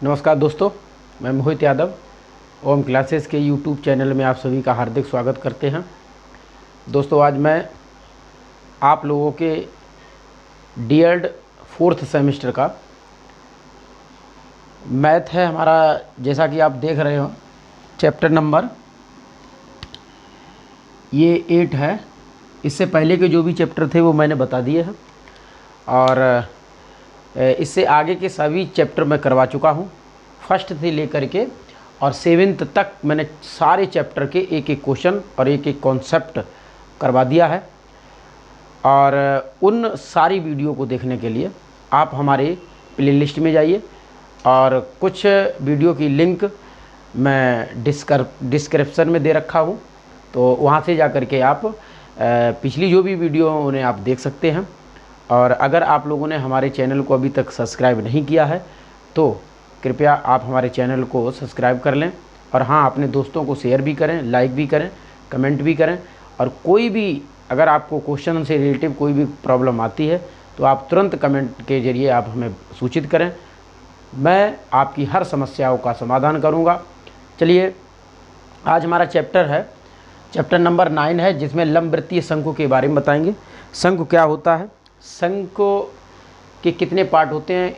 नमस्कार दोस्तों, मैं मोहित यादव ओम क्लासेस के यूट्यूब चैनल में आप सभी का हार्दिक स्वागत करते हैं। दोस्तों, आज मैं आप लोगों के डीएड 4th सेमेस्टर का मैथ है हमारा, जैसा कि आप देख रहे हो चैप्टर नंबर ये 8 है। इससे पहले के जो भी चैप्टर थे वो मैंने बता दिए हैं और इससे आगे के सभी चैप्टर मैं करवा चुका हूँ। फर्स्ट से लेकर के और 7th तक मैंने सारे चैप्टर के एक एक क्वेश्चन और एक एक कॉन्सेप्ट करवा दिया है। और उन सारी वीडियो को देखने के लिए आप हमारे प्लेलिस्ट में जाइए और कुछ वीडियो की लिंक मैं डिस्क्रिप्शन में दे रखा हूँ, तो वहाँ से जा कर के आप पिछली जो भी वीडियो उन्हें आप देख सकते हैं। और अगर आप लोगों ने हमारे चैनल को अभी तक सब्सक्राइब नहीं किया है तो कृपया आप हमारे चैनल को सब्सक्राइब कर लें और हाँ, अपने दोस्तों को शेयर भी करें, लाइक भी करें, कमेंट भी करें। और कोई भी अगर आपको क्वेश्चन से रिलेटिव कोई भी प्रॉब्लम आती है तो आप तुरंत कमेंट के ज़रिए आप हमें सूचित करें, मैं आपकी हर समस्याओं का समाधान करूँगा। चलिए, आज हमारा चैप्टर नंबर 9 है, जिसमें लंबवृत्तीय शंकु के बारे में बताएंगे। शंकु क्या होता है, शंकु के कितने पार्ट होते हैं,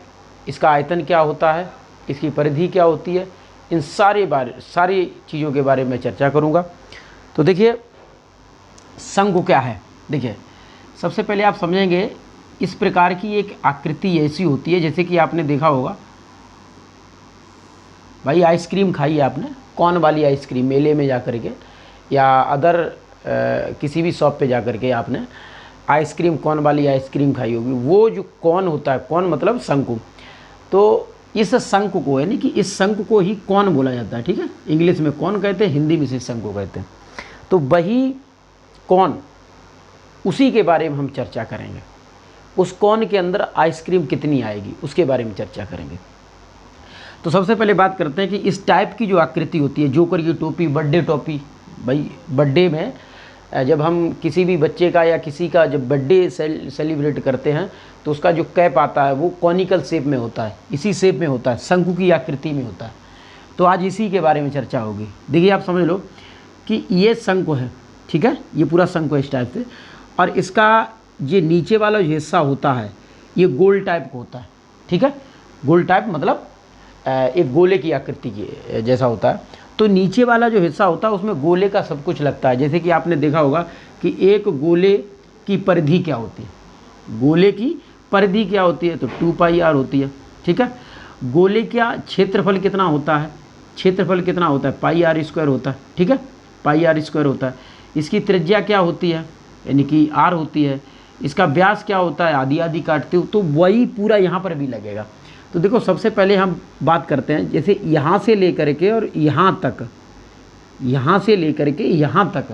इसका आयतन क्या होता है, इसकी परिधि क्या होती है, इन सारी चीज़ों के बारे में चर्चा करूंगा। तो देखिए, शंकु क्या है। देखिए, सबसे पहले आप समझेंगे इस प्रकार की एक आकृति ऐसी होती है, जैसे कि आपने देखा होगा भाई, आइसक्रीम खाई है आपने, कौन वाली आइसक्रीम, मेले में जा कर के या अदर किसी भी शॉप पे जा कर के आपने आइसक्रीम कौन वाली आइसक्रीम खाई होगी। वो जो कौन होता है, कौन मतलब शंकु, तो इस शंकु को, यानी कि इस शंकु को ही कौन बोला जाता है। ठीक है, इंग्लिश में कौन कहते हैं, हिंदी में से शंकु कहते हैं। तो वही कौन, उसी के बारे में हम चर्चा करेंगे। उस कौन के अंदर आइसक्रीम कितनी आएगी उसके बारे में चर्चा करेंगे। तो सबसे पहले बात करते हैं कि इस टाइप की जो आकृति होती है, जोकर की टोपी, बर्थडे टोपी। भाई, बर्थडे में जब हम किसी भी बच्चे का या किसी का जब बर्थडे सेलिब्रेट करते हैं तो उसका जो कैप आता है वो कॉनिकल शेप में होता है, इसी शेप में होता है, शंकु की आकृति में होता है। तो आज इसी के बारे में चर्चा होगी। देखिए, आप समझ लो कि ये शंकु है, ठीक है, ये पूरा शंकु है इस टाइप से, और इसका ये नीचे वाला जो हिस्सा होता है ये गोल टाइप का होता है। ठीक है, गोल टाइप मतलब एक गोले की आकृति की जैसा होता है। तो नीचे वाला जो हिस्सा होता है उसमें गोले का सब कुछ लगता है। जैसे कि आपने देखा होगा कि एक गोले की परिधि क्या होती है, गोले की परिधि क्या होती है, तो 2πr होती है। ठीक है, गोले का क्षेत्रफल कितना होता है, क्षेत्रफल कितना होता है, πr² होता है। ठीक है, πr² होता है। इसकी त्रिज्या क्या होती है, यानी कि r होती है। इसका व्यास क्या होता है, आदि आदि काटते हो तो वही पूरा यहाँ पर भी लगेगा। तो देखो, सबसे पहले हम बात करते हैं, जैसे यहाँ से लेकर के और यहाँ तक, यहाँ से लेकर के यहाँ तक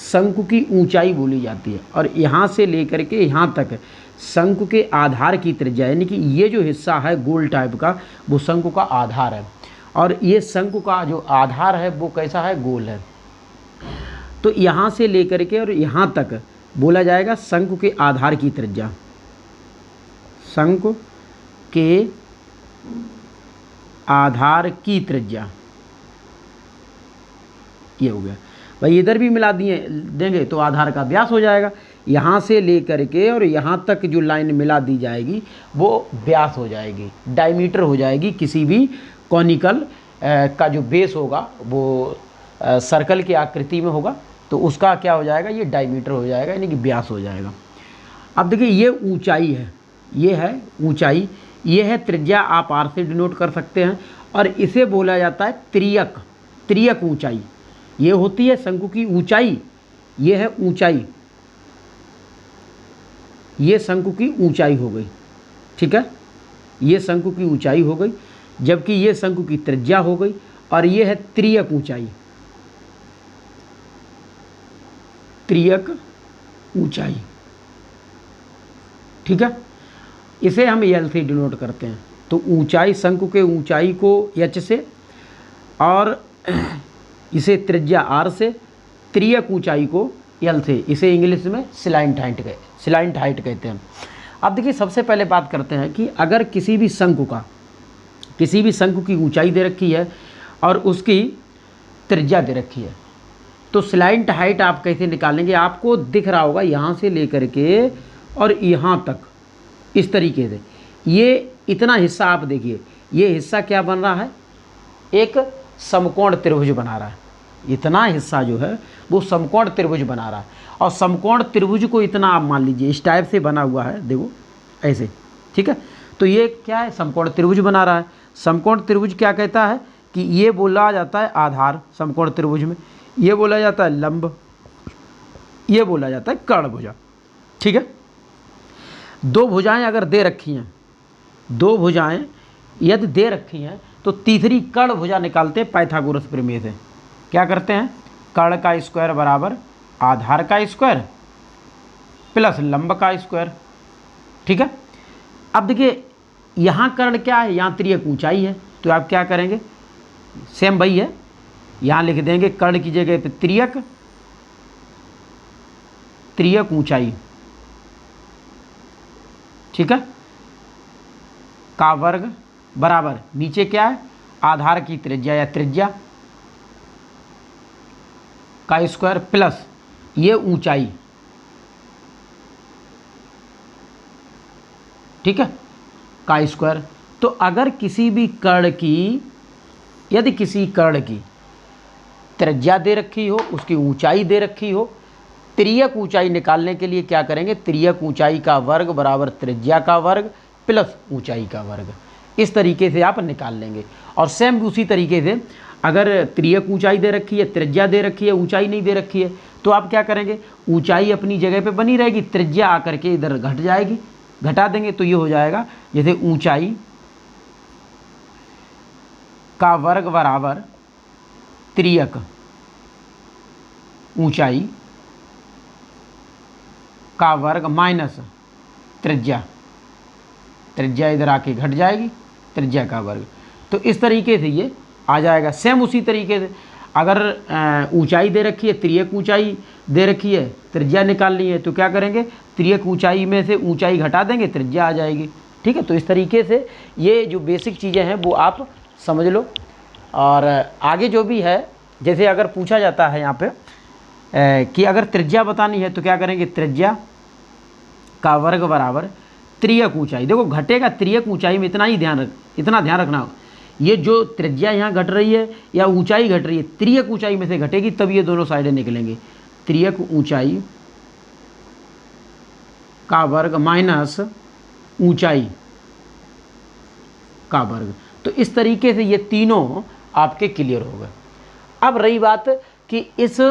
शंकु की ऊंचाई बोली जाती है, और यहाँ से लेकर के यहाँ तक शंकु के आधार की त्रिज्या, यानी कि ये जो हिस्सा है गोल टाइप का वो शंकु का आधार है, और ये शंकु का जो आधार है वो कैसा है, गोल है। तो यहाँ से लेकर के और यहाँ तक बोला जाएगा शंकु के आधार की त्रिज्या, शंकु के आधार की त्रिज्या। ये हो गया भाई, इधर भी मिला देंगे तो आधार का व्यास हो जाएगा। यहाँ से लेकर के और यहाँ तक जो लाइन मिला दी जाएगी वो व्यास हो जाएगी, डायमीटर हो जाएगी। किसी भी कॉनिकल का जो बेस होगा वो सर्कल की आकृति में होगा तो उसका क्या हो जाएगा, ये डायमीटर हो जाएगा, यानी कि व्यास हो जाएगा। अब देखिए, ये ऊंचाई है, ये है ऊंचाई, ये है त्रिज्या, आप r से डिनोट कर सकते हैं। और इसे बोला जाता है त्रियक, त्रियक ऊंचाई। ये होती है शंकु की ऊंचाई, ये है ऊंचाई, ये शंकु की ऊंचाई हो गई। ठीक है, ये शंकु की ऊंचाई हो गई, जबकि ये शंकु की त्रिज्या हो गई, और ये है त्रियक ऊंचाई, त्रियक ऊंचाई। ठीक है, इसे हम L से डिनोट करते हैं। तो ऊंचाई, शंकु के ऊंचाई को H से, और इसे त्रिज्या R से, त्रियक ऊंचाई को L से, इसे इंग्लिश में स्लाइंट हाइट कहते हैं। अब देखिए, सबसे पहले बात करते हैं कि अगर किसी भी शंकु का किसी भी शंकु की ऊंचाई दे रखी है और उसकी त्रिज्या दे रखी है, तो स्लाइंट हाइट आप कैसे निकालेंगे? आपको दिख रहा होगा यहाँ से लेकर के और यहाँ तक इस तरीके से, ये इतना हिस्सा आप देखिए, ये हिस्सा क्या बन रहा है? एक समकोण त्रिभुज बना रहा है। इतना हिस्सा जो है वो समकोण त्रिभुज बना रहा है, और समकोण त्रिभुज को इतना आप मान लीजिए इस टाइप से बना हुआ है, देखो ऐसे, ठीक है। तो ये क्या है? समकोण त्रिभुज बना रहा है। समकोण त्रिभुज क्या कहता है कि ये बोला जाता है आधार समकोण त्रिभुज में, ये बोला जाता है लंब, ये बोला जाता है कर्ण भुजा, ठीक है। दो भुजाएं अगर दे रखी हैं, दो भुजाएं यदि दे रखी हैं, तो तीसरी कर्ण भुजा निकालते हैं पाइथागोरस प्रमेय से। क्या करते हैं? कर्ण का स्क्वायर बराबर आधार का स्क्वायर प्लस लंब का स्क्वायर, ठीक है। अब देखिए यहाँ कर्ण क्या है? यहाँ त्रियक ऊंचाई है, तो आप क्या करेंगे? सेम वही है, यहाँ लिख देंगे कर्ण की जगह पे त्रियक, त्रियक ऊंचाई, ठीक है, का वर्ग बराबर नीचे क्या है? आधार की त्रिज्या या त्रिज्या का स्क्वायर प्लस ये ऊंचाई, ठीक है, का स्क्वायर। तो अगर किसी भी कर्ण की, यदि किसी कर्ण की त्रिज्या दे रखी हो, उसकी ऊंचाई दे रखी हो, त्रियक ऊंचाई निकालने के लिए क्या करेंगे? त्रियक ऊंचाई का वर्ग बराबर त्रिज्या का वर्ग प्लस ऊंचाई का वर्ग, इस तरीके से आप निकाल लेंगे। और सेम उसी तरीके से अगर त्रियक ऊंचाई दे रखी है, त्रिज्या दे रखी है, ऊंचाई नहीं दे रखी है, तो आप क्या करेंगे? ऊंचाई अपनी जगह पे बनी रहेगी, त्रिज्या आकर के इधर घट जाएगी, घटा देंगे तो ये हो जाएगा जैसे ऊंचाई का वर्ग बराबर त्रियक ऊंचाई का वर्ग माइनस त्रिज्या, त्रिज्या इधर आके घट जाएगी, त्रिज्या का वर्ग। तो इस तरीके से ये आ जाएगा। सेम उसी तरीके से अगर ऊंचाई दे रखी है, त्रियक ऊंचाई दे रखी है, त्रिज्या निकालनी है, तो क्या करेंगे? त्रियक ऊंचाई में से ऊंचाई घटा देंगे, त्रिज्या आ जाएगी, ठीक है। तो इस तरीके से ये जो बेसिक चीज़ें हैं वो आप समझ लो। और आगे जो भी है, जैसे अगर पूछा जाता है यहाँ पे कि अगर त्रिज्या बतानी है तो क्या करेंगे? त्रिज्या का वर्ग बराबर त्रियक ऊंचाई, देखो घटेगा त्रियक ऊंचाई में, इतना ध्यान रखना, ये जो त्रिज्या यहाँ घट रही है या ऊंचाई घट रही है, त्रियक ऊंचाई में से घटेगी, तब ये दोनों साइडें निकलेंगे। त्रियक ऊंचाई का वर्ग माइनस ऊंचाई का वर्ग। तो इस तरीके से ये तीनों आपके क्लियर हो गए। अब रही बात कि इस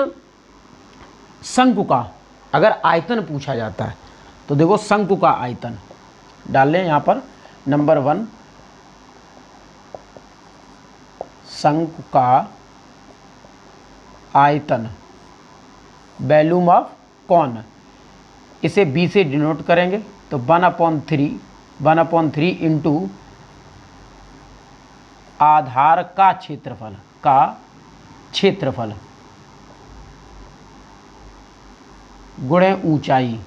शंकु का अगर आयतन पूछा जाता है, तो देखो शंकु का आयतन डाल लें यहाँ पर। नंबर 1, शंकु का आयतन, वॉल्यूम ऑफ कॉन, इसे b से डिनोट करेंगे, तो 1/3 इंटू आधार का क्षेत्रफल गुणे ऊंचाई।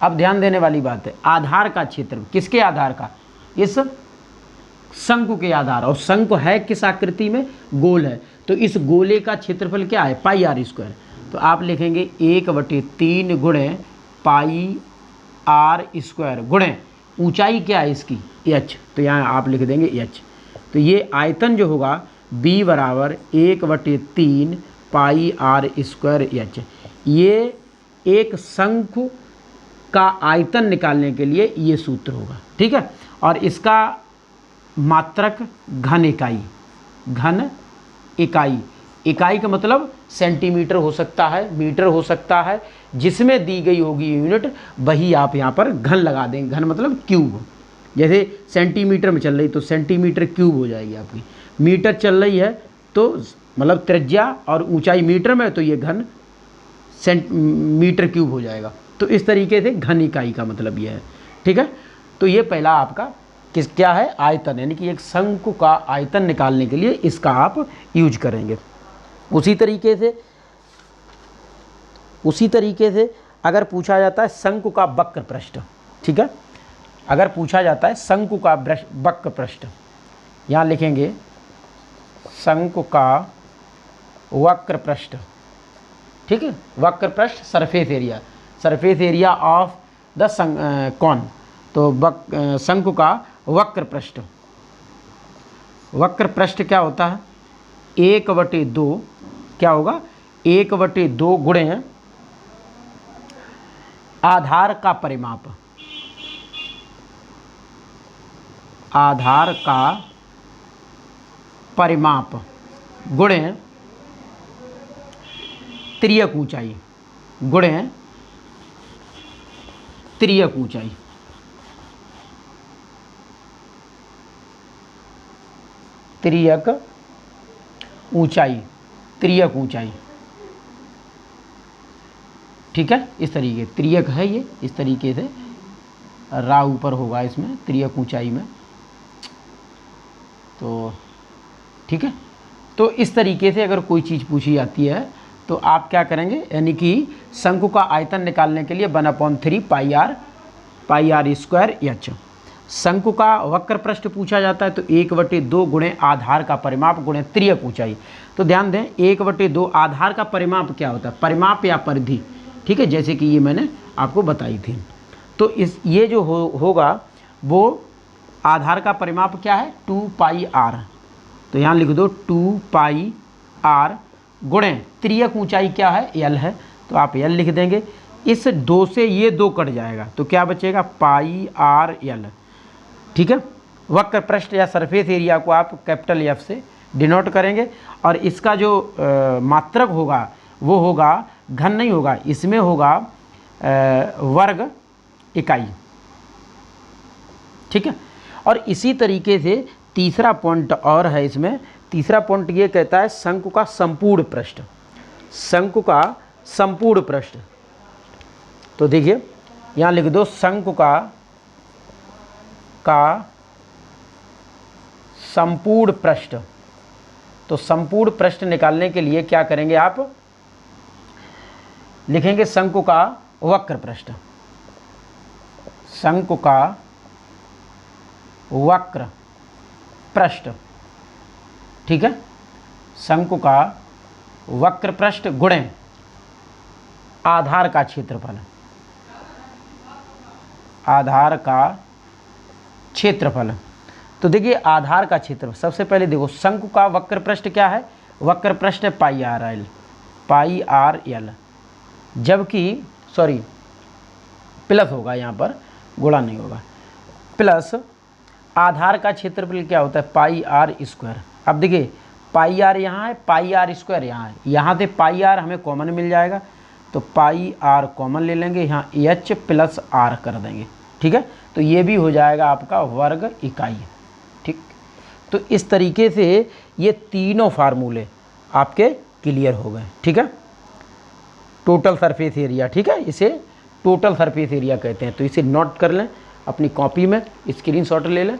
अब ध्यान देने वाली बात है, आधार का क्षेत्र, किसके आधार का? इस शंकु के आधार। और शंकु है किस आकृति में? गोल है, तो इस गोले का क्षेत्रफल क्या है? पाई आर स्क्वायर। तो आप लिखेंगे 1/3 गुणे पाई आर स्क्वायर गुणे ऊंचाई क्या है इसकी? h, तो यहाँ आप लिख देंगे h। तो ये आयतन जो होगा b बराबर 1/3 पाई आर स्क्वायर h। ये एक शंकु का आयतन निकालने के लिए ये सूत्र होगा, ठीक है। और इसका मात्रक घन इकाई, इकाई का मतलब सेंटीमीटर हो सकता है, मीटर हो सकता है, जिसमें दी गई होगी यूनिट वही आप यहाँ पर घन लगा देंगे। घन मतलब क्यूब, जैसे सेंटीमीटर में चल रही तो सेंटीमीटर क्यूब हो जाएगी आपकी, मीटर चल रही है तो मतलब त्रिज्या और ऊंचाई मीटर में, तो ये घन मीटर क्यूब हो जाएगा। तो इस तरीके से घन इकाई का मतलब ये है, ठीक है। तो ये पहला आपका क्या है? आयतन, यानी कि एक शंकु का आयतन निकालने के लिए इसका आप यूज करेंगे। उसी तरीके से अगर पूछा जाता है शंकु का वक्र पृष्ठ, ठीक है, अगर पूछा जाता है शंकु का वक्र पृष्ठ, यहाँ लिखेंगे शंकु का वक्र पृष्ठ, ठीक है, वक्र पृष्ठ surface area of the cone, तो शंकु का वक्र पृष्ठ, वक्र पृष्ठ क्या होता है 1/2, क्या होगा 1/2 गुणे आधार का परिमाप, आधार का परिमाप गुणे तिर्यक ऊंचाई, गुणे तिर्यक ऊंचाई, तिर्यक ऊंचाई, तिर्यक ऊंचाई, ठीक है। इस तरीके तिर्यक है ये, इस तरीके से रा ऊपर होगा इसमें तिर्यक ऊंचाई में, तो ठीक है। तो इस तरीके से अगर कोई चीज़ पूछी जाती है तो आप क्या करेंगे, यानी कि शंकु का आयतन निकालने के लिए 1/3 पाई आर स्क्वायर एच। शंकु का वक्र पृष्ठ पूछा जाता है तो 1/2 गुणे आधार का परिमाप गुणे तिर्यक ऊंचाई। तो ध्यान दें 1/2 आधार का परिमाप क्या होता है, परिमाप या परिधि, ठीक है, जैसे कि ये मैंने आपको बताई थी। तो इस ये जो होगा वो आधार का परिमाप क्या है 2 पाई आर, तो यहाँ लिख दो 2 पाई आर गुणे तिर्यक ऊंचाई क्या है एल है, तो आप एल लिख देंगे। इस 2 से ये 2 कट जाएगा तो क्या बचेगा पाई आर एल, ठीक है। वक्र पृष्ठ या सरफेस एरिया को आप कैपिटल एफ से डिनोट करेंगे और इसका जो मात्रक होगा वो होगा घन नहीं होगा, इसमें होगा वर्ग इकाई, ठीक है। और इसी तरीके से तीसरा पॉइंट और है इसमें, तीसरा पॉइंट ये कहता है शंकु का संपूर्ण पृष्ठ, शंकु का संपूर्ण पृष्ठ। तो देखिए यहाँ लिख दो शंकु का संपूर्ण पृष्ठ। तो संपूर्ण पृष्ठ निकालने के लिए क्या करेंगे आप, लिखेंगे शंकु का वक्र पृष्ठ, शंकु का वक्र पृष्ठ, ठीक है, शंकु का वक्र पृष्ठ गुणे आधार का क्षेत्रफल, आधार का क्षेत्रफल। तो देखिए आधार का क्षेत्रफल, सबसे पहले देखो शंकु का वक्र पृष्ठ क्या है, वक्र पृष्ठ है पाई आर एल, जबकि सॉरी प्लस होगा यहाँ पर, गुणा नहीं होगा, प्लस आधार का क्षेत्रफल क्या होता है पाई आर स्क्वायर। अब देखिए पाई आर यहाँ है, पाई आर स्क्वायर यहाँ है, यहाँ से पाई आर हमें कॉमन मिल जाएगा तो पाई आर कॉमन ले लेंगे, यहाँ एच प्लस आर कर देंगे, ठीक है। तो ये भी हो जाएगा आपका वर्ग इकाई, ठीक। तो इस तरीके से ये तीनों फार्मूले आपके क्लियर हो गए, ठीक है। टोटल सरफेस एरिया, ठीक है, इसे टोटल सरफेस एरिया कहते हैं। तो इसे नोट कर लें अपनी कॉपी में, स्क्रीनशॉट ले लें,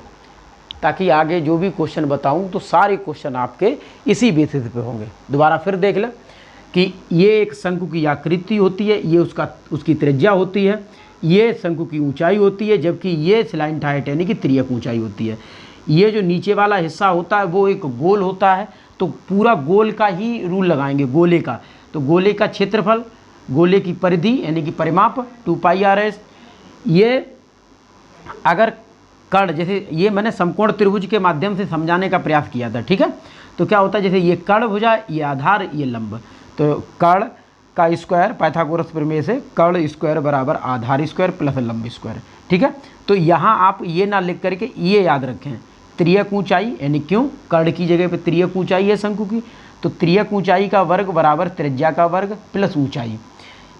ताकि आगे जो भी क्वेश्चन बताऊं तो सारे क्वेश्चन आपके इसी बेसिस पे होंगे। दोबारा फिर देख लें कि ये एक शंकु की आकृति होती है, ये उसकी त्रिज्या होती है, ये शंकु की ऊंचाई होती है, जबकि ये स्लाइंट हाइट यानी कि तिर्यक ऊंचाई होती है। ये जो नीचे वाला हिस्सा होता है वो एक गोल होता है, तो पूरा गोल का ही रूल लगाएंगे, गोले का। तो गोले का क्षेत्रफल, गोले की परिधि यानी कि परिमाप 2 पाई आर एस। ये अगर कर्ण, जैसे ये मैंने समकोण त्रिभुज के माध्यम से समझाने का प्रयास किया था, ठीक है। तो क्या होता है, जैसे ये कर्ण भुजा, ये आधार, ये लंब, तो कर्ण का स्क्वायर पाइथागोरस प्रमेय से कर्ण स्क्वायर बराबर आधार स्क्वायर प्लस लंब स्क्वायर, ठीक है। तो यहाँ आप ये ना लिख करके ये याद रखें, तिर्यक ऊंचाई यानी क्यों कर्ण की जगह पे तिर्यक ऊंचाई है शंकु की, तो तिर्यक ऊंचाई का वर्ग बराबर त्रिज्या का वर्ग प्लस ऊंचाई।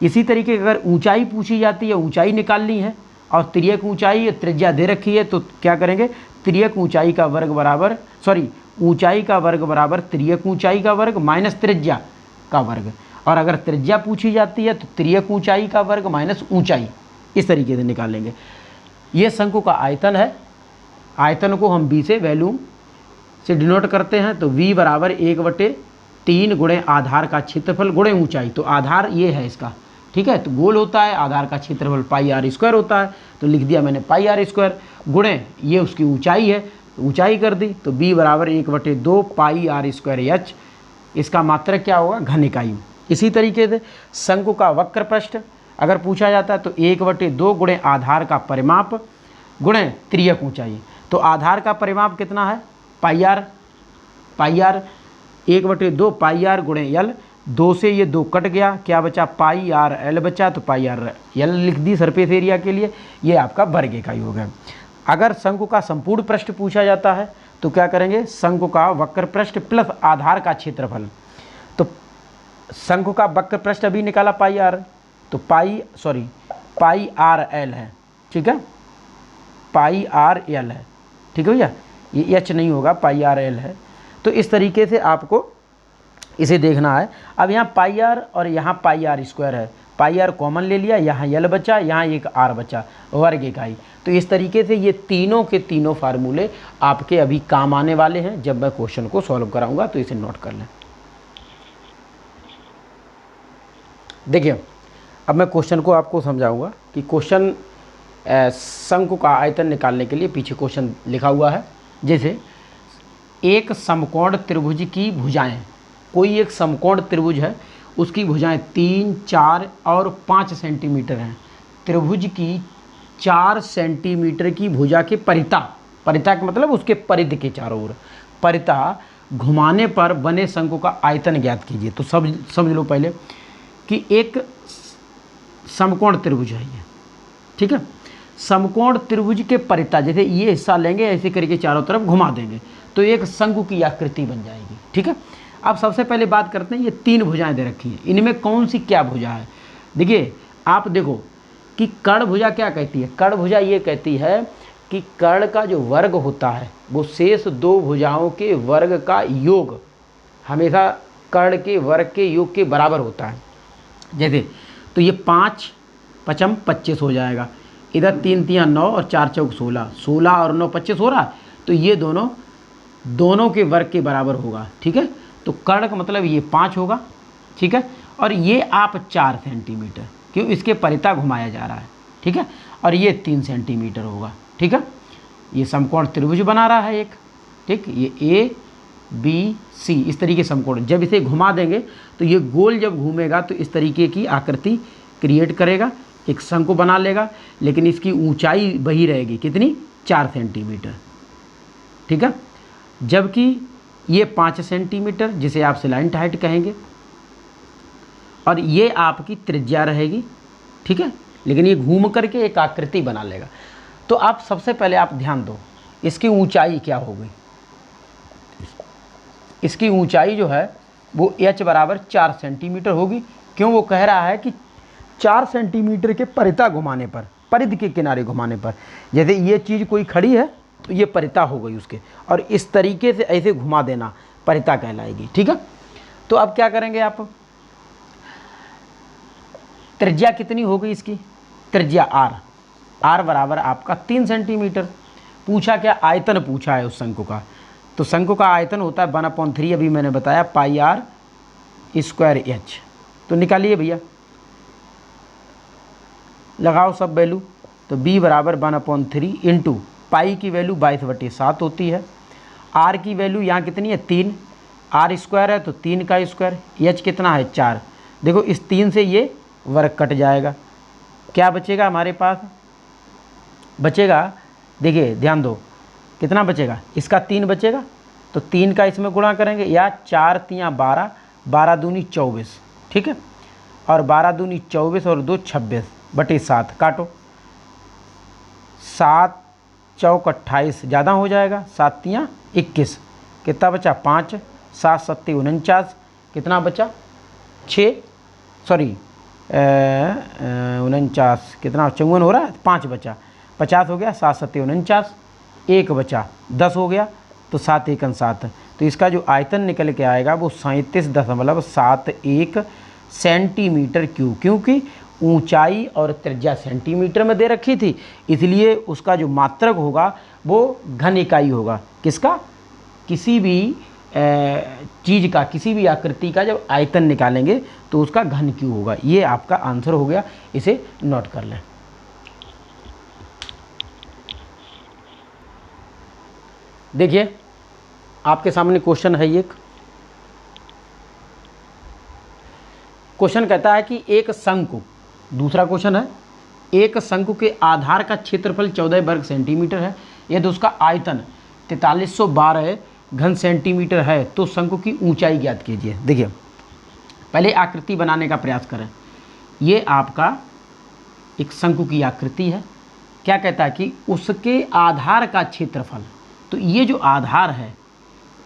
इसी तरीके अगर ऊंचाई पूछी जाती है, ऊंचाई निकालनी है और तिर्यक ऊंचाई त्रिज्या दे रखी है, तो क्या करेंगे, तिर्यक ऊंचाई का वर्ग बराबर ऊंचाई का वर्ग बराबर तिर्यक ऊंचाई का वर्ग माइनस त्रिज्या का वर्ग। और अगर त्रिज्या पूछी जाती है तो तिर्यक ऊंचाई का वर्ग माइनस ऊंचाई, इस तरीके से निकालेंगे। ये शंकु का आयतन है, आयतन को हम b से वैल्यू से डिनोट करते हैं, तो v बराबर 1/3 गुणे आधार का क्षेत्रफल गुणे ऊंचाई। तो आधार ये है इसका, ठीक है। तो गोल होता है, आधार का क्षेत्रफल पाई आर स्क्वायर होता है, तो लिख दिया मैंने पाई आर स्क्वायर, गुणे ये उसकी ऊंचाई है, ऊंचाई कर दी, तो b बराबर 1/2 पाई आर स्क्वायर एच, इसका मात्रक क्या होगा, घन इकाई। इसी तरीके से शंकु का वक्र पृष्ठ अगर पूछा जाता है तो 1/2 गुणे आधार का परिमाप गुणे तिर्यक ऊंचाई। तो आधार का परिमाप कितना है, पाई आर 1/2 पाई आर गुणे एल, 2 से ये 2 कट गया, क्या बचा, पाई आर एल बचा, तो पाई आर एल लिख दी सरफेस एरिया के लिए, ये आपका वर्ग इकाई हो गया। अगर शंकु का संपूर्ण पृष्ठ पूछा जाता है तो क्या करेंगे, शंकु का वक्र पृष्ठ प्लस आधार का क्षेत्रफल। तो शंकु का वक्र पृष्ठ अभी निकाला पाई आर, तो पाई आर एल है, ठीक है, पाई आर एल है, ठीक है भैया, ये एच नहीं होगा, पाई आर एल है। तो इस तरीके से आपको इसे देखना है। अब यहाँ पाई आर और यहाँ पाई आर स्क्वायर है, पाई आर कॉमन ले लिया, यहाँ एल बचा, यहाँ एक आर बचा, वर्ग इकाई। तो इस तरीके से ये तीनों के तीनों फार्मूले आपके अभी काम आने वाले हैं जब मैं क्वेश्चन को सॉल्व कराऊंगा, तो इसे नोट कर लें। देखिए अब मैं क्वेश्चन को आपको समझाऊंगा कि क्वेश्चन शंकु का आयतन निकालने के लिए पीछे क्वेश्चन लिखा हुआ है। जैसे एक समकोण त्रिभुज की भुजाएं, कोई एक समकोण त्रिभुज है, उसकी भुजाएं 3, 4 और 5 सेंटीमीटर हैं। त्रिभुज की 4 सेंटीमीटर की भुजा के परिता का मतलब उसके परिधि के चारों ओर परिता घुमाने पर बने शंकु का आयतन ज्ञात कीजिए। तो समझ लो पहले कि एक समकोण त्रिभुज है ये, ठीक है। समकोण त्रिभुज के परिता, जैसे ये हिस्सा लेंगे, ऐसे करके चारों तरफ घुमा देंगे तो एक शंकु की आकृति बन जाएगी, ठीक है। अब सबसे पहले बात करते हैं, ये 3 भुजाएं दे रखी हैं, इनमें कौन सी क्या भुजा है। देखिए आप देखो कि कर्ण भुजा क्या कहती है, कर्ण भुजा ये कहती है कि कर्ण का जो वर्ग होता है वो शेष 2 भुजाओं के वर्ग का योग हमेशा कर्ण के वर्ग के योग के बराबर होता है। जैसे तो ये 5 पचम 25 हो जाएगा, इधर 3 3 9 और 4 चौक 16, 16 और 9 25 हो रहा, तो ये दोनों के वर्ग के बराबर होगा, ठीक है। तो कर्ण का मतलब ये 5 होगा, ठीक है, और ये आप 4 सेंटीमीटर, क्यों, इसके परिता घुमाया जा रहा है, ठीक है, और ये 3 सेंटीमीटर होगा, ठीक है। ये समकोण त्रिभुज बना रहा है एक, ठीक, ये ए बी सी इस तरीके समकोण, जब इसे घुमा देंगे तो ये गोल जब घूमेगा तो इस तरीके की आकृति क्रिएट करेगा, एक शंकु बना लेगा, लेकिन इसकी ऊंचाई वही रहेगी, कितनी, 4 सेंटीमीटर, ठीक है। जबकि ये 5 सेंटीमीटर जिसे आप स्लैंट हाइट कहेंगे, और ये आपकी त्रिज्या रहेगी, ठीक है, लेकिन ये घूम करके एक आकृति बना लेगा। तो आप सबसे पहले आप ध्यान दो, इसकी ऊंचाई क्या होगी, इसकी ऊंचाई जो है वो h बराबर 4 सेंटीमीटर होगी। क्यों, वो कह रहा है कि 4 सेंटीमीटर के परिता घुमाने पर, परिधि के किनारे घुमाने पर, जैसे ये चीज़ कोई खड़ी है तो ये परिता हो गई उसके, और इस तरीके से ऐसे घुमा देना परिता कहलाएगी, ठीक है। तो अब क्या करेंगे आप, त्रिज्या कितनी हो गई इसकी, त्रिज्या r बराबर आपका 3 सेंटीमीटर। पूछा क्या, आयतन पूछा है उस शंकु का, तो शंकु का आयतन होता है 1/3, अभी मैंने बताया, पाई आर स्क्वायर एच। तो निकालिए भैया, लगाओ सब वैल्यू, तो b बराबर 1/3 इंटू पाई की वैल्यू 22/7 होती है, r की वैल्यू यहाँ कितनी है, 3, r स्क्वायर है तो 3 का स्क्वायर, h कितना है 4। देखो इस 3 से ये वर्ग कट जाएगा, क्या बचेगा हमारे पास, बचेगा, देखिए ध्यान दो कितना बचेगा, इसका 3 बचेगा, तो 3 का इसमें गुणा करेंगे, या 4 3 12, 12 दूनी 24, ठीक है, और 12 दूनी 24 और 2 26/7, काटो, 7 चौक 28 ज़्यादा हो जाएगा, 7 3 21, कितना बचा 5, 7 7 49, कितना बचा 6, सॉरी 49, कितना 54 हो रहा है, 5 बचा, 50 हो गया, 7 7 49, 1 बचा, 10 हो गया, तो 7 1 7, तो इसका जो आयतन निकल के आएगा वो 37.71 सेंटीमीटर क्यूब, क्योंकि ऊंचाई और त्रिज्या सेंटीमीटर में दे रखी थी, इसलिए उसका जो मात्रक होगा वो घन इकाई होगा, किसका, किसी भी चीज़ का, किसी भी आकृति का जब आयतन निकालेंगे तो उसका घन क्यों होगा। ये आपका आंसर हो गया, इसे नोट कर लें। देखिए आपके सामने क्वेश्चन है, एक क्वेश्चन कहता है कि एक शंकु, दूसरा क्वेश्चन है, एक शंकु के आधार का क्षेत्रफल 14 वर्ग सेंटीमीटर है, यदि उसका आयतन 4312 घन सेंटीमीटर है तो शंकु की ऊंचाई ज्ञात कीजिए। देखिए पहले आकृति बनाने का प्रयास करें। ये आपका एक शंकु की आकृति है। क्या कहता है कि उसके आधार का क्षेत्रफल, तो ये जो आधार है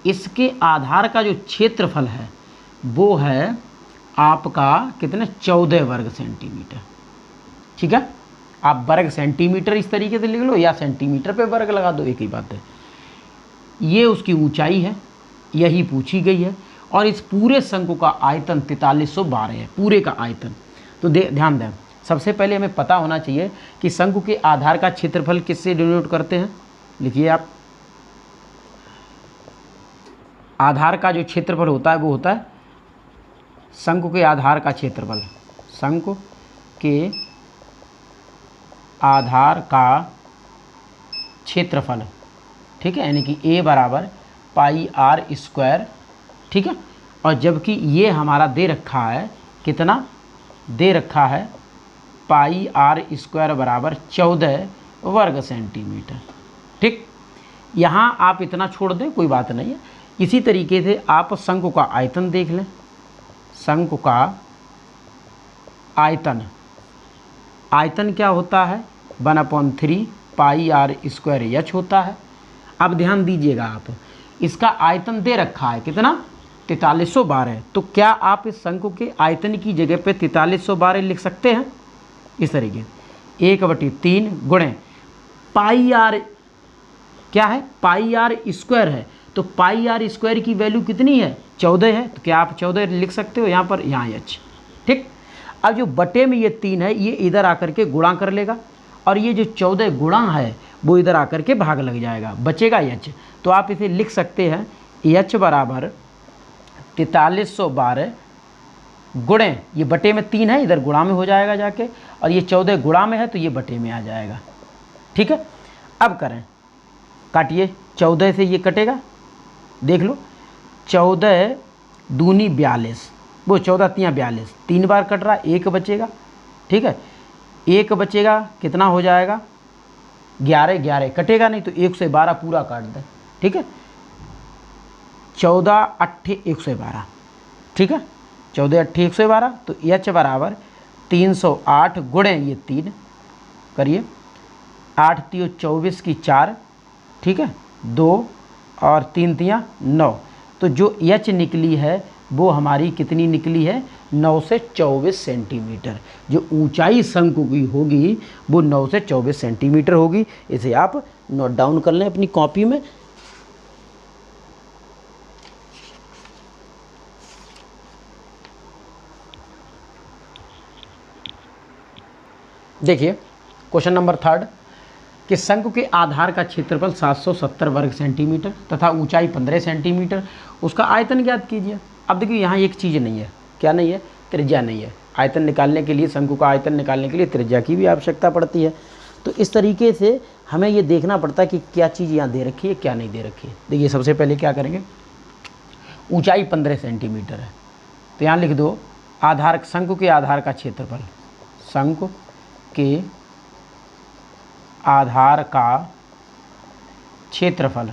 इसके आधार का जो क्षेत्रफल है वो है आपका कितने, 14 वर्ग सेंटीमीटर। ठीक है, आप वर्ग सेंटीमीटर इस तरीके से लिख लो या सेंटीमीटर पे वर्ग लगा दो, एक ही बात है। ये उसकी ऊंचाई है, यही पूछी गई है, और इस पूरे शंकु का आयतन 4312 है, पूरे का आयतन। तो ध्यान दें, सबसे पहले हमें पता होना चाहिए कि शंकु के आधार का क्षेत्रफल किससे डिनोट करते हैं। लिखिए आप, आधार का जो क्षेत्रफल होता है वो होता है शंकु के आधार का क्षेत्रफल, शंकु के आधार का क्षेत्रफल। ठीक है, यानी कि A बराबर पाई आर स्क्वायर। ठीक है, और जबकि ये हमारा दे रखा है, कितना दे रखा है, पाई आर स्क्वायर बराबर 14 वर्ग सेंटीमीटर। ठीक, यहाँ आप इतना छोड़ दें, कोई बात नहीं है। इसी तरीके से आप शंकु का आयतन देख लें। शंकु का आयतन, आयतन क्या होता है, 1/3 पाई आर स्क्वायर एच होता है। अब ध्यान दीजिएगा आप, इसका आयतन दे रखा है कितना, 4312। तो क्या आप इस शंकु के आयतन की जगह पे 4312 लिख सकते हैं इस तरीके, 1/3 गुणे पाई आर, क्या है, पाई आर स्क्वायर है, तो पाई आर स्क्वायर की वैल्यू कितनी है, 14 है, तो क्या आप 14 लिख सकते हो यहाँ पर, यहाँ एच। ठीक, अब जो बटे में ये 3 है ये इधर आकर के गुणा कर लेगा, और ये जो 14 गुणा है वो इधर आकर के भाग लग जाएगा, बचेगा एच। तो आप इसे लिख सकते हैं एच बराबर 4312 गुणे, ये बटे में 3 है, इधर गुणा में हो जाएगा जाके, और ये 14 गुणा में है तो ये बटे में आ जाएगा। ठीक है, अब करें, काटिए, 14 से ये कटेगा, देख लो, 14 दूनी 42, वो 14 तियाँ 42, 3 बार कट रहा, 1 बचेगा। ठीक है, 1 बचेगा, कितना हो जाएगा, 11, 11 कटेगा नहीं तो 1 से 12 पूरा काट दें। ठीक है, 14 8 112। ठीक है, 14 8 112, तो एच बराबर 308 गुणे ये 3 करिए, 8 3 24 की 4, ठीक है, 2 और 3 तियाँ 9, तो जो एच निकली है वो हमारी कितनी निकली है, 9 से 24 सेंटीमीटर। जो ऊंचाई शंकु की होगी वो 9 से 24 सेंटीमीटर होगी। इसे आप नोट डाउन कर लें अपनी कॉपी में। देखिए क्वेश्चन नंबर 3 कि शंकु के आधार का क्षेत्रफल 770 वर्ग सेंटीमीटर तथा ऊंचाई 15 सेंटीमीटर, उसका आयतन ज्ञात कीजिए। अब देखिए यहाँ एक चीज़ नहीं है, क्या नहीं है, त्रिज्या नहीं है। आयतन निकालने के लिए, शंकु का आयतन निकालने के लिए त्रिज्या की भी आवश्यकता पड़ती है। तो इस तरीके से हमें ये देखना पड़ता है कि क्या चीज़ यहाँ दे रखी है, क्या नहीं दे रखी है। देखिए सबसे पहले क्या करेंगे, ऊंचाई 15 सेंटीमीटर है तो यहाँ लिख दो आधार, शंकु के आधार का क्षेत्रफल, शंकु के आधार का क्षेत्रफल।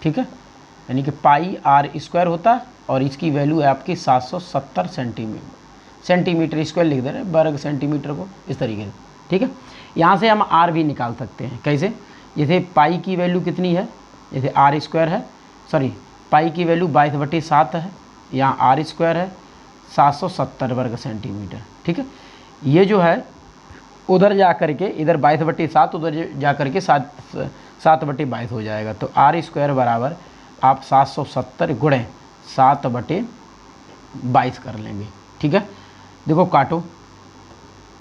ठीक है, यानी कि पाई आर स्क्वायर होता है और इसकी वैल्यू है आपकी 770 सेंटीमीटर स्क्वायर लिख दे रहे हैं, वर्ग सेंटीमीटर को इस तरीके से। ठीक है, यहाँ से हम आर भी निकाल सकते हैं, कैसे, जैसे पाई की वैल्यू कितनी है, जैसे आर स्क्वायर है, सॉरी पाई की वैल्यू 22/7 है, यहाँ आर स्क्वायर है 770 वर्ग सेंटीमीटर। ठीक है, ये जो है उधर जा कर के, इधर 22/7, उधर जा कर के 7/22 हो जाएगा। तो आर स्क्वायर बराबर आप 770 गुणे 7/22 कर लेंगे। ठीक है, देखो काटो,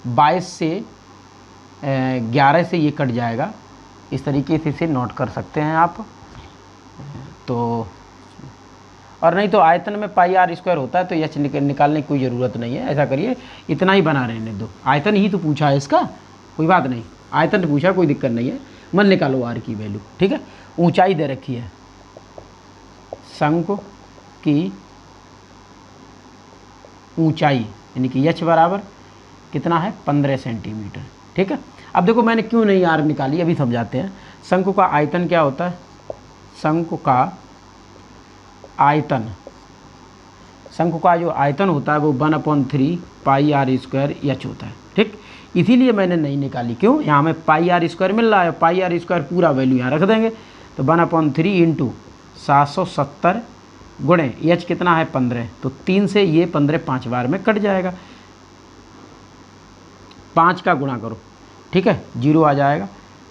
22 से 11 से ये कट जाएगा, इस तरीके से इसे नोट कर सकते हैं आप। तो और नहीं तो आयतन में पाई आर स्क्वायर होता है तो एच निकालने की कोई ज़रूरत नहीं है। ऐसा करिए, इतना ही बना रहने दो, आयतन ही तो पूछा है इसका, कोई बात नहीं, आयतन पूछा, कोई दिक्कत नहीं है, मन निकालो आर की वैल्यू, ठीक है। ऊंचाई दे रखी है, शंकु की ऊंचाई यानी कि एच बराबर कितना है 15 सेंटीमीटर, ठीक है। अब देखो मैंने क्यों नहीं आर निकाली, अभी समझाते हैं। शंकु का आयतन क्या होता है, शंकु का आयतन, शंकु का जो आयतन होता है वो 1/3 पाई आर स्क्वायर एच होता है, ठीक। इसीलिए मैंने नहीं निकाली, क्यों, यहाँ में पाई आर स्क्वायर मिल रहा है, पाई आर स्क्वायर पूरा वैल्यू यहाँ रख देंगे, तो 1/3 इंटू 770 गुणे एच कितना है 15, तो 3 से ये 15 5 बार में कट जाएगा, 5 का गुणा करो, ठीक है, 0 आ जाएगा,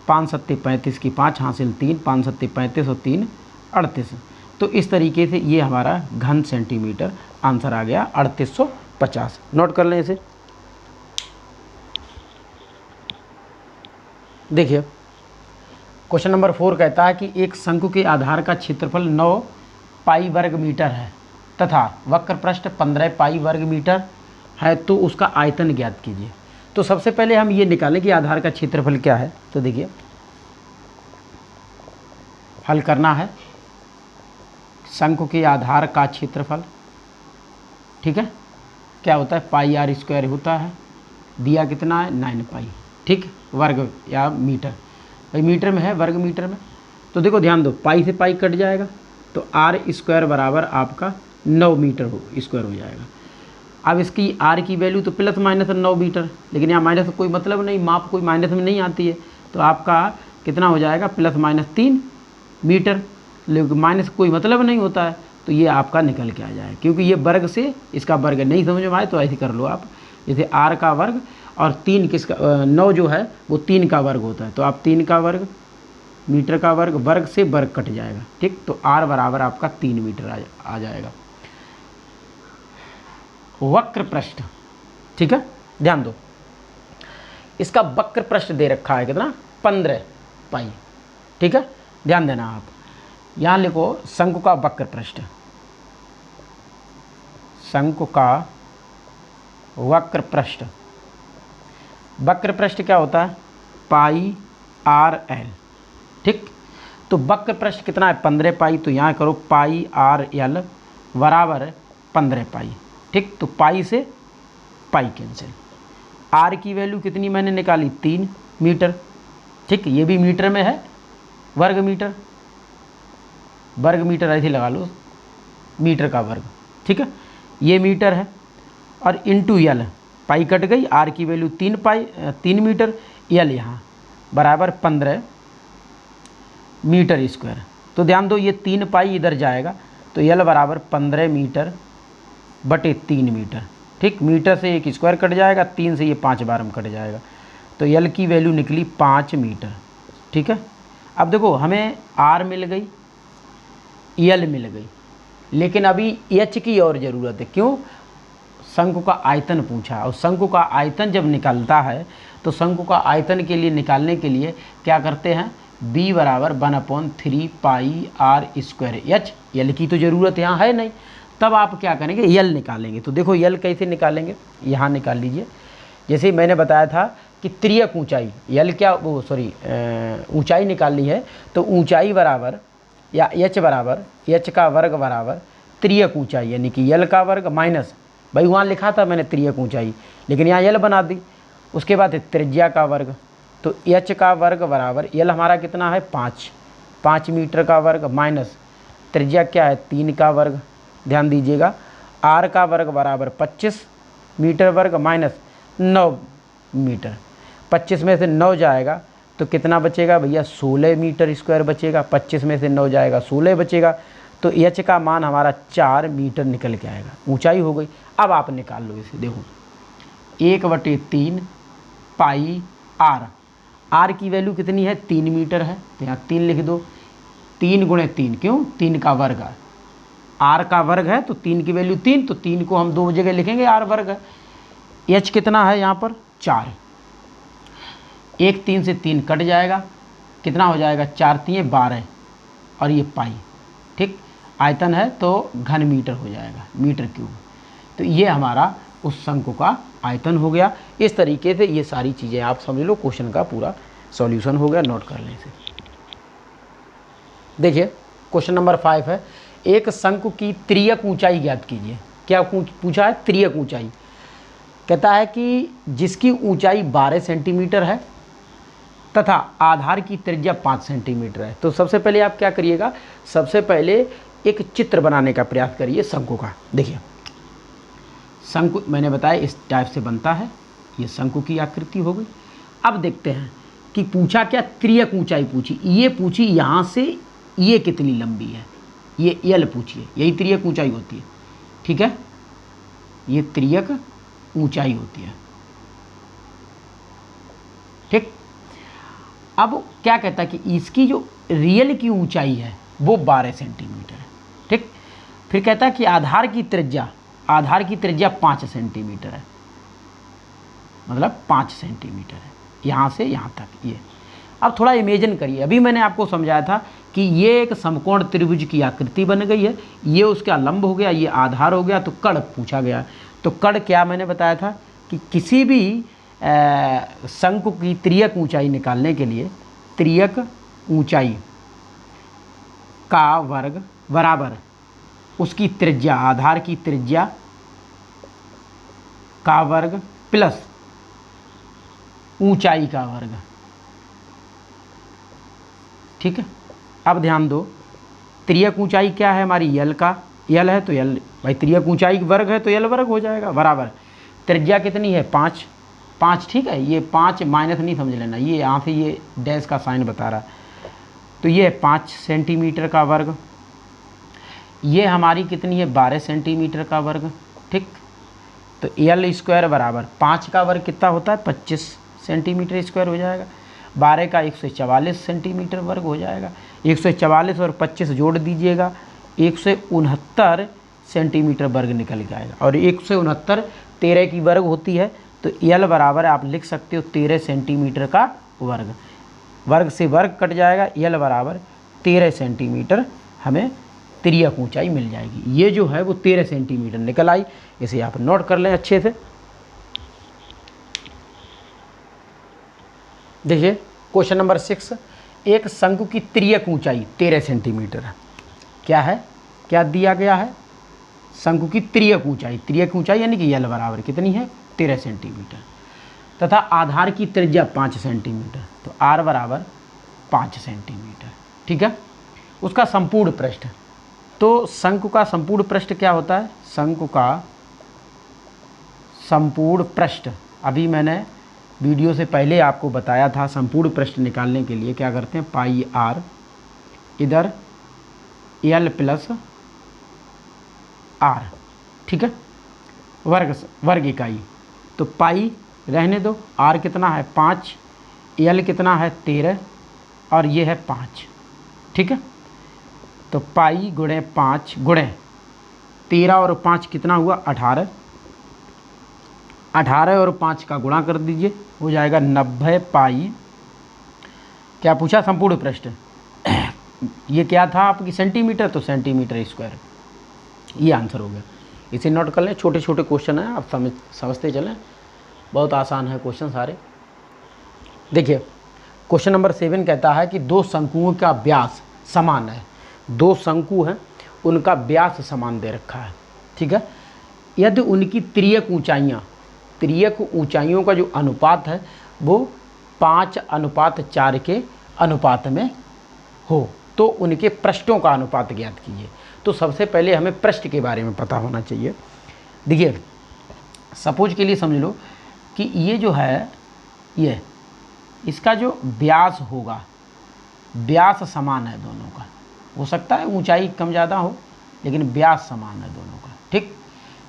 5 सत्ते 35 की 5 हासिल 3, 5 सत्ते 35 और 3 38। तो इस तरीके से ये हमारा घन सेंटीमीटर आंसर आ गया 3850। नोट कर लें इसे। देखिए क्वेश्चन नंबर 4 कहता है कि एक शंकु के आधार का क्षेत्रफल 9 पाई वर्ग मीटर है तथा वक्र पृष्ठ 15 पाई वर्ग मीटर है, तो उसका आयतन ज्ञात कीजिए। तो सबसे पहले हम ये निकालें कि आधार का क्षेत्रफल क्या है। तो देखिए हल करना है, शंकु के आधार का क्षेत्रफल, ठीक है, क्या होता है पाई आर स्क्वायर होता है, दिया कितना है 9 पाई, ठीक, वर्ग या मीटर, भाई मीटर में है, वर्ग मीटर में। तो देखो ध्यान दो, पाई से पाई कट जाएगा तो आर स्क्वायर बराबर आपका 9 मीटर स्क्वायर हो जाएगा। अब इसकी आर की वैल्यू तो प्लस माइनस 9 मीटर, लेकिन यहाँ माइनस कोई मतलब नहीं, माप कोई माइनस में नहीं आती है, तो आपका कितना हो जाएगा प्लस माइनस 3 मीटर, लेकिन माइनस कोई मतलब नहीं होता है, तो ये आपका निकल के आ जाए, क्योंकि ये वर्ग से इसका वर्ग नहीं समझ में आए तो ऐसे कर लो आप, जैसे आर का वर्ग और 3 किसका 9 जो है वो 3 का वर्ग होता है, तो आप 3 का वर्ग मीटर का वर्ग, वर्ग से वर्ग कट जाएगा, ठीक, तो आर बराबर आपका 3 मीटर आ जाएगा। वक्र पृष्ठ, ठीक है, ध्यान दो, इसका वक्र पृष्ठ दे रखा है कितना 15 पाई, ठीक है, ध्यान देना आप, यहाँ लिखो शंकु का वक्र पृष्ठ, शंकु का वक्र पृष्ठ, वक्र पृष्ठ क्या होता है पाई आर एल, ठीक। तो वक्र पृष्ठ कितना है 15 पाई, तो यहाँ करो पाई आर एल बराबर 15 पाई, ठीक, तो पाई से पाई कैंसिल, आर की वैल्यू कितनी मैंने निकाली 3 मीटर, ठीक, ये भी मीटर में है, वर्ग मीटर, वर्ग मीटर ऐसे लगा लो, मीटर का वर्ग, ठीक है, ये मीटर है, और इंटू यल, पाई कट गई, आर की वैल्यू 3 मीटर, यल यहाँ बराबर 15 मीटर स्क्वायर। तो ध्यान दो ये 3 पाई इधर जाएगा, तो यल बराबर 15 मीटर बटे 3 मीटर, ठीक, मीटर से एक स्क्वायर कट जाएगा, 3 से ये 5 बार में कट जाएगा, तो यल की वैल्यू निकली 5 मीटर, ठीक है। अब देखो हमें आर मिल गई, यल मिल गई, लेकिन अभी एच की और ज़रूरत है, क्यों, शंकु का आयतन पूछा, और शंकु का आयतन जब निकलता है तो शंकु का आयतन के लिए निकालने के लिए क्या करते हैं, b बराबर 1/3 पाई आर स्क्वायर एच, यल की तो ज़रूरत यहाँ है नहीं, तब आप क्या करेंगे यल निकालेंगे। तो देखो यल कैसे निकालेंगे, यहाँ निकाल लीजिए, जैसे मैंने बताया था कि त्रियक ऊंचाई, यल क्या वो सॉरी ऊंचाई निकालनी है, तो ऊंचाई बराबर या एच बराबर एच का वर्ग बराबर त्रियक ऊंचाई, यानी कि यल का वर्ग माइनस, भाई वहाँ लिखा था मैंने त्रियक ऊंचाई, लेकिन यहाँ यल बना दी, उसके बाद त्रिज्या का वर्ग, तो एच का वर्ग बराबर यल हमारा कितना है 5 मीटर का वर्ग माइनस त्रिज्या क्या है 3 का वर्ग, ध्यान दीजिएगा, आर का वर्ग बराबर 25 मीटर वर्ग माइनस 9 मीटर, 25 में से 9 जाएगा तो कितना बचेगा भैया 16 मीटर स्क्वायर बचेगा, 25 में से 9 जाएगा 16 बचेगा, तो एच का मान हमारा 4 मीटर निकल के आएगा, ऊंचाई हो गई। अब आप निकाल लो इसे, देखो 1/3 पाई आर, आर की वैल्यू कितनी है 3 मीटर है, तो यहाँ 3 लिख दो, 3 गुणे 3, क्यों 3 का वर्ग है, आर का वर्ग है तो 3 की वैल्यू 3, तो 3 को हम 2 जगह लिखेंगे, आर वर्ग है, एच कितना है यहाँ पर 4, 1 3 से 3 कट जाएगा, कितना हो जाएगा 4 3 12 और ये पाई, ठीक। आयतन है तो घन मीटर हो जाएगा, मीटर क्यूब। तो ये हमारा उस शंकु का आयतन हो गया। इस तरीके से ये सारी चीज़ें आप समझ लो, क्वेश्चन का पूरा सॉल्यूशन हो गया, नोट कर लें इसे। देखिए क्वेश्चन नंबर 5 है, एक शंकु की तिर्यक ऊंचाई ज्ञात कीजिए। क्या पूछा है? तिर्यक ऊंचाई। कहता है कि जिसकी ऊंचाई 12 सेंटीमीटर है तथा आधार की त्रिज्या 5 सेंटीमीटर है। तो सबसे पहले आप क्या करिएगा, सबसे पहले एक चित्र बनाने का प्रयास करिए शंकु का। देखिए शंकु मैंने बताया इस टाइप से बनता है, ये शंकु की आकृति हो गई। अब देखते हैं कि पूछा क्या, तिर्यक ऊंचाई पूछी। ये पूछी यहाँ से ये कितनी लंबी है, ये यल पूछिए, यही तिर्यक ऊंचाई होती है। ठीक है, ये तिर्यक ऊंचाई होती है। ठीक, अब क्या कहता है कि इसकी जो रियल की ऊंचाई है वो 12 सेंटीमीटर है। ठीक, फिर कहता है कि आधार की त्रिज्या 5 सेंटीमीटर है, मतलब 5 सेंटीमीटर है यहाँ से यहाँ तक। ये अब थोड़ा इमेजिन करिए, अभी मैंने आपको समझाया था कि ये एक समकोण त्रिभुज की आकृति बन गई है, ये उसका लंब हो गया, ये आधार हो गया, तो कर्ण पूछा गया। तो कर्ण क्या मैंने बताया था कि किसी भी शंकु की तिर्यक ऊंचाई निकालने के लिए तिर्यक ऊंचाई का वर्ग बराबर उसकी त्रिज्या, आधार की त्रिज्या का वर्ग प्लस ऊंचाई का वर्ग। ठीक है, अब ध्यान दो, तिर्यक ऊंचाई क्या है हमारी, यल का, यल है तो यल भाई, तिर्यक ऊंचाई वर्ग है तो यल वर्ग हो जाएगा, बराबर त्रिज्या कितनी है 5। ठीक है, ये 5 माइनस नहीं समझ लेना, ये यहाँ से ये डैश का साइन बता रहा है, तो ये 5 सेंटीमीटर का वर्ग। ये हमारी कितनी है 12 सेंटीमीटर का वर्ग। ठीक, तो यल स्क्वायर बराबर 5 का वर्ग कितना होता है 25 सेंटीमीटर स्क्वायर हो जाएगा, 12 का 144 सेंटीमीटर वर्ग हो जाएगा। 144 और 25 जोड़ दीजिएगा, 169 सेंटीमीटर वर्ग निकल के आएगा। और 169 13 की वर्ग होती है, तो यल बराबर आप लिख सकते हो 13 सेंटीमीटर का वर्ग। वर्ग से वर्ग कट जाएगा, यल बराबर 13 सेंटीमीटर हमें तिर्यक ऊंचाई मिल जाएगी। ये जो है वो 13 सेंटीमीटर निकल आई, इसे आप नोट कर लें अच्छे से। देखिए क्वेश्चन नंबर 6, एक शंकु की तिर्यक ऊंचाई 13 सेंटीमीटर है। क्या है, क्या दिया गया है, शंकु की तिर्यक ऊंचाई यानी कि यल बराबर कितनी है 13 सेंटीमीटर तथा आधार की त्रिज्या 5 सेंटीमीटर, तो आर बराबर 5 सेंटीमीटर। ठीक है, उसका संपूर्ण पृष्ठ, तो शंकु का संपूर्ण पृष्ठ क्या होता है, शंकु का संपूर्ण पृष्ठ, अभी मैंने वीडियो से पहले आपको बताया था, संपूर्ण पृष्ठ निकालने के लिए क्या करते हैं, पाई आर इधर यल प्लस आर। ठीक है, वर्ग इकाई, तो पाई रहने दो, आर कितना है 5, यल कितना है 13 और ये है 5। ठीक है, तो पाई गुणे 5 गुणे 13 और 5 कितना हुआ 18, 18 और 5 का गुणा कर दीजिए, हो जाएगा 90 पाई। क्या पूछा, संपूर्ण पृष्ठ, ये क्या था आपकी सेंटीमीटर, तो सेंटीमीटर स्क्वायर, ये आंसर हो गया। इसे नोट कर लें, छोटे छोटे क्वेश्चन हैं, आप समझते चलें, बहुत आसान है क्वेश्चन सारे। देखिए क्वेश्चन नंबर 7 कहता है कि दो शंकुओं का व्यास समान है, दो शंकु हैं उनका व्यास समान दे रखा है। ठीक है, यदि उनकी तिर्यक ऊंचाइयों का जो अनुपात है वो 5:4 के अनुपात में हो, तो उनके पृष्ठों का अनुपात ज्ञात कीजिए। तो सबसे पहले हमें पृष्ठ के बारे में पता होना चाहिए। देखिए सपोज के लिए समझ लो कि ये जो है, ये इसका जो व्यास होगा, व्यास समान है दोनों का, हो सकता है ऊंचाई कम ज़्यादा हो लेकिन व्यास समान है दोनों का। ठीक,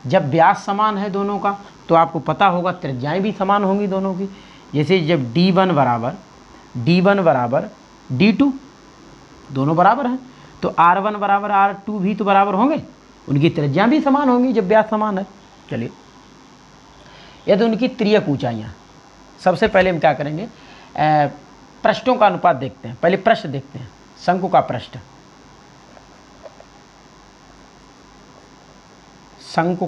जब व्यास समान है दोनों का तो आपको पता होगा त्रिज्याएं भी समान होंगी दोनों की। जैसे जब D1 बराबर D2, दोनों बराबर हैं, तो R1 बराबर R2 भी तो बराबर होंगे, उनकी त्रिज्याएं भी समान होंगी जब व्यास समान है। चलिए, यदि उनकी तिर्यक ऊंचाइयाँ, सबसे पहले हम क्या करेंगे, पृष्ठों का अनुपात देखते हैं। पहले पृष्ठ देखते हैं, शंकु का पृष्ठ, शंकु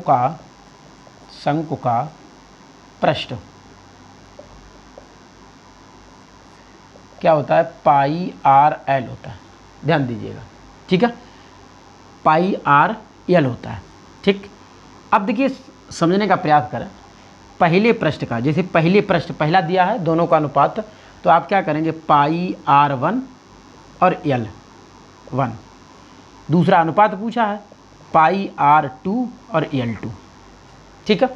का पृष्ठ क्या होता है, पाई आर एल होता है, ध्यान दीजिएगा, ठीक है, पाई आर एल होता है, ठीक। अब देखिए समझने का प्रयास करें पहले पृष्ठ का, जैसे पहले पृष्ठ पहला दिया है दोनों का अनुपात, तो आप क्या करेंगे, पाई आर 1 और एल 1। दूसरा अनुपात पूछा है पाई आर 2 और एल 2, ठीक है।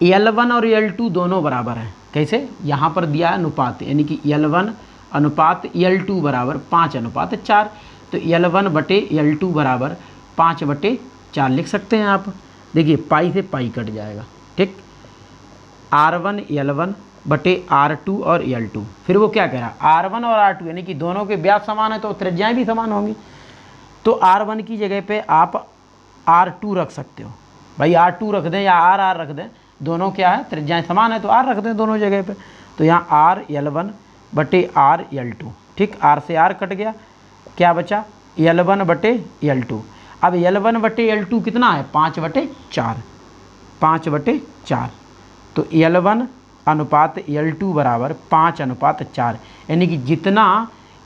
L1 और L2 दोनों बराबर हैं, कैसे, यहाँ पर दिया है अनुपात, यानी कि L1 अनुपात L2 बराबर 5:4, तो L1 बटे L2 बराबर 5/4 लिख सकते हैं आप। देखिए पाई से पाई कट जाएगा, ठीक। R1 L1 बटे R2 और L2, फिर वो क्या कह रहा, R1 और R2 यानी कि दोनों के व्यास समान है तो त्रिज्याएं भी समान होंगी, तो R1 की जगह पे आप R2 रख सकते हो, भाई R2 रख दें या R रख दें, दोनों क्या है, त्रिज्याएं समान है तो R रख दें दोनों जगह पे, तो यहाँ R L1 बटे R L2, ठीक। R से R कट गया, क्या बचा, L1 बटे L2। अब L1 बटे L2 कितना है, 5/4, 5/4, तो L1 अनुपात L2 बराबर 5:4, यानी कि जितना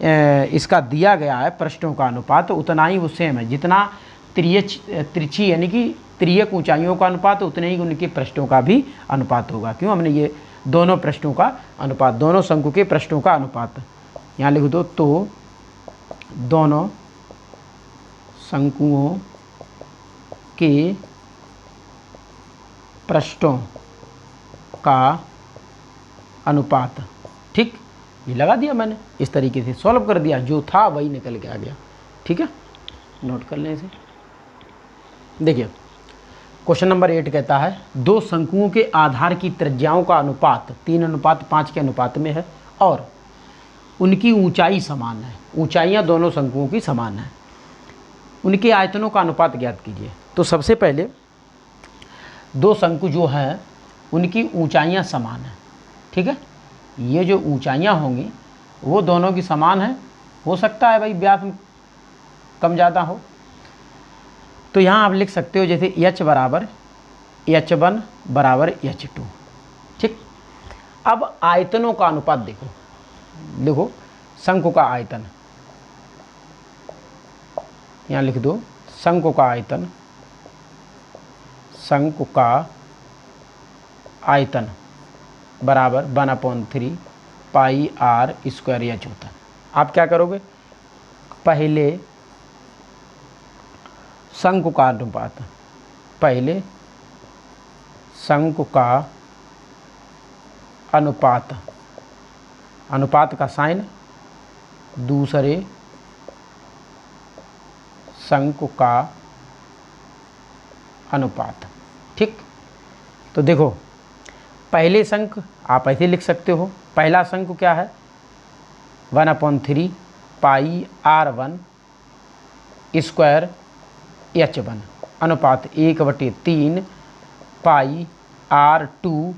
इसका दिया गया है पृष्ठों का अनुपात उतना ही वो सेम है, जितना तिरछी यानी कि त्रियक ऊंचाइयों का अनुपात उतने ही उनके पृष्ठों का भी अनुपात होगा। क्यों, हमने ये दोनों पृष्ठों का अनुपात, दोनों शंकु के पृष्ठों का अनुपात यहाँ लिख दो, तो दोनों शंकुओं के पृष्ठों का अनुपात, ठीक, ये लगा दिया मैंने, इस तरीके से सॉल्व कर दिया, जो था वही निकल के आ गया, ठीक है, नोट कर लें इसे। देखिए क्वेश्चन नंबर 8 कहता है दो शंकुओं के आधार की त्रिज्याओं का अनुपात 3:5 के अनुपात में है और उनकी ऊंचाई समान है, ऊंचाइयां दोनों शंकुओं की समान है, उनके आयतनों का अनुपात ज्ञात कीजिए। तो सबसे पहले दो शंकु जो हैं उनकी ऊंचाइयां समान हैं, ठीक है, ये जो ऊंचाइयां होंगी वो दोनों की समान है, हो सकता है भाई व्यास कम ज़्यादा हो, तो यहाँ आप लिख सकते हो जैसे H बराबर H1 बराबर H2, ठीक। अब आयतनों का अनुपात देखो, लिखो शंकु का आयतन, यहाँ लिख दो शंकु का आयतन, शंकु का आयतन बराबर 1/3 पाई आर स्क्वायर H होता है। आप क्या करोगे, पहले शंकु का अनुपात, पहले शंकु का अनुपात, अनुपात का साइन, दूसरे शंकु का अनुपात, ठीक। तो देखो पहले शंकु आप ऐसे लिख सकते हो, पहला शंकु क्या है 1/3 पाई R1 स्क्वायर H1 अनुपात 1/3 पाई R2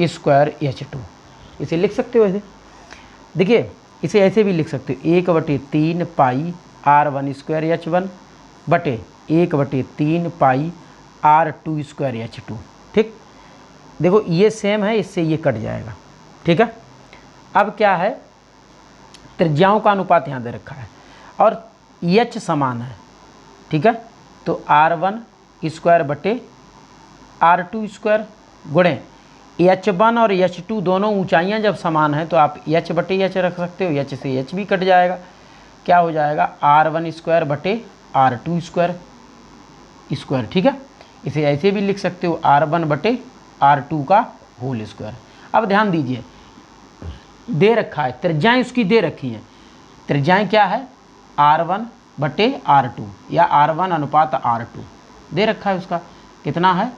स्क्वायर H2, इसे लिख सकते हो ऐसे। देखिए इसे ऐसे भी लिख सकते हो 1/3 पाई R1 स्क्वायर H1 बटे 1/3 पाई R2 स्क्वायर H2, ठीक। देखो ये सेम है, इससे ये कट जाएगा, ठीक है। अब क्या है, त्रिज्याओं का अनुपात यहाँ दे रखा है और H समान है, ठीक है, तो R1 स्क्वायर बटे R2 स्क्वायर गुणे H1 और H2 दोनों ऊंचाइयां जब समान हैं तो आप H बटे H रख सकते हो, H से H भी कट जाएगा, क्या हो जाएगा R1 स्क्वायर बटे R2 स्क्वायर, ठीक है। इसे ऐसे भी लिख सकते हो R1 बटे R2 का होल स्क्वायर। अब ध्यान दीजिए दे रखा है, त्रिज्याएं उसकी दे रखी हैं, त्रिज्याएं क्या है R1 बटे R2 या R1 अनुपात R2 दे रखा है, उसका कितना है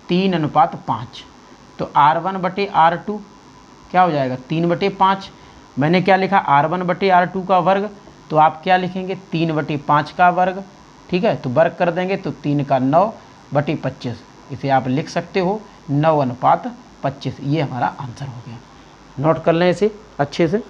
3:5, तो R1 बटे R2 क्या हो जाएगा 3/5। मैंने क्या लिखा R1 बटे R2 का वर्ग, तो आप क्या लिखेंगे 3/5 का वर्ग, ठीक है, तो वर्ग कर देंगे तो 3 का 9/25, इसे आप लिख सकते हो 9:25, ये हमारा आंसर हो गया। नोट कर लें इसे अच्छे से।